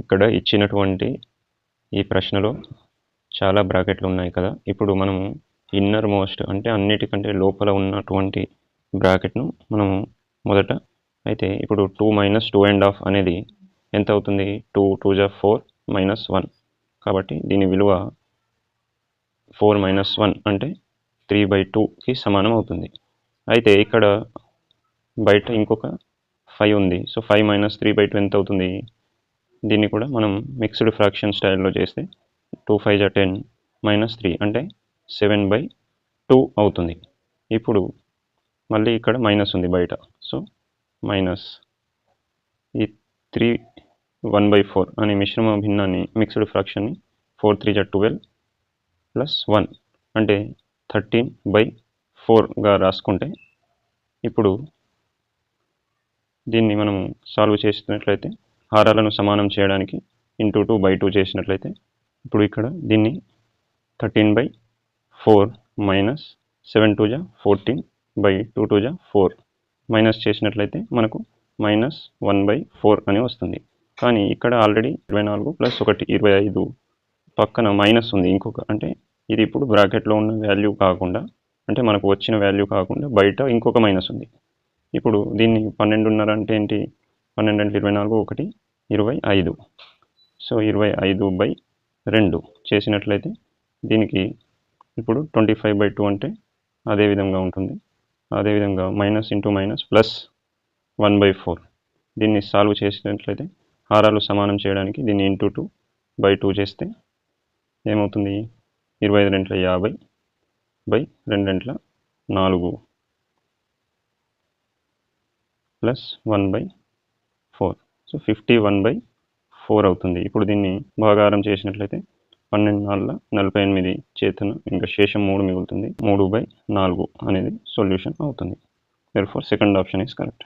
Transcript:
ఇక్కడ ఇచ్చినటువంటి ఈ ప్రశ్నలో చాలా బ్రాకెట్లు ఉన్నాయి కదా. ఇప్పుడు మనము ఇన్నర్ మోస్ట్ అంటే అన్నిటికంటే లోపల ఉన్నటువంటి బ్రాకెట్ను మనము మొదట అయితే ఇప్పుడు 2 మైనస్ 2.5 అనేది ఎంత అవుతుంది? 2 2 జా 4 మైనస్ 1. కాబట్టి దీని విలువ 4 మైనస్ 1 అంటే 3/2కి సమానం అవుతుంది. అయితే ఇక్కడ బయట ఇంకొక 5 ఉంది. సో 5 మైనస్ 3/2 ఎంత అవుతుంది? దీన్ని కూడా మనం మిక్స్డ్ ఫ్రాక్షన్ స్టైల్లో చేస్తే 2 5 జా 10 మైనస్ 3 అంటే 7/2 అవుతుంది. ఇప్పుడు మళ్ళీ ఇక్కడ మైనస్ ఉంది బయట. సో మైనస్ ఈ 3 1/4 అనే మిశ్రమ భిన్నాన్ని మిక్స్డ్ ఫ్రాక్షన్ని 4 3 జా 12 ప్లస్ 1 అంటే 13/4గా రాసుకుంటే ఇప్పుడు దీన్ని మనం సాల్వ్ చేసినట్లయితే హారాలను సమానం చేయడానికి ఇంటూ 2/2 చేసినట్లయితే ఇప్పుడు ఇక్కడ దీన్ని 13/4 మైనస్ 7 2 జా 14/2 2 జా 4 మైనస్ చేసినట్లయితే మనకు మైనస్ 1/4 అని వస్తుంది. కానీ ఇక్కడ ఆల్రెడీ 24 ప్లస్ 1 25 పక్కన మైనస్ ఉంది ఇంకొక, అంటే ఇది ఇప్పుడు బ్రాకెట్లో ఉన్న వాల్యూ కాకుండా, అంటే మనకు వచ్చిన వాల్యూ కాకుండా బయట ఇంకొక మైనస్ ఉంది. ఇప్పుడు దీన్ని 12.5 అంటే ఏంటి? 12 అంటే 24 1 25. సో 25/2 చేసినట్లయితే దీనికి ఇప్పుడు 25/2 అంటే అదే విధంగా ఉంటుంది. అదేవిధంగా మైనస్ ఇంటూ మైనస్ ప్లస్ 1/4. దీన్ని సాల్వ్ చేసినట్లయితే హారాలు సమానం చేయడానికి దీన్ని ఇంటూ 2/2 చేస్తే ఏమవుతుంది? 25 2 50/2 4 ప్లస్ 1/4. సో 51/4 అవుతుంది. ఇప్పుడు దీన్ని భాగాహారం చేసినట్లయితే 12 48 చేతన ఇంకా శేషం 3 మిగులుతుంది. 3/4 అనేది సొల్యూషన్ అవుతుంది. Therefore, second option is correct.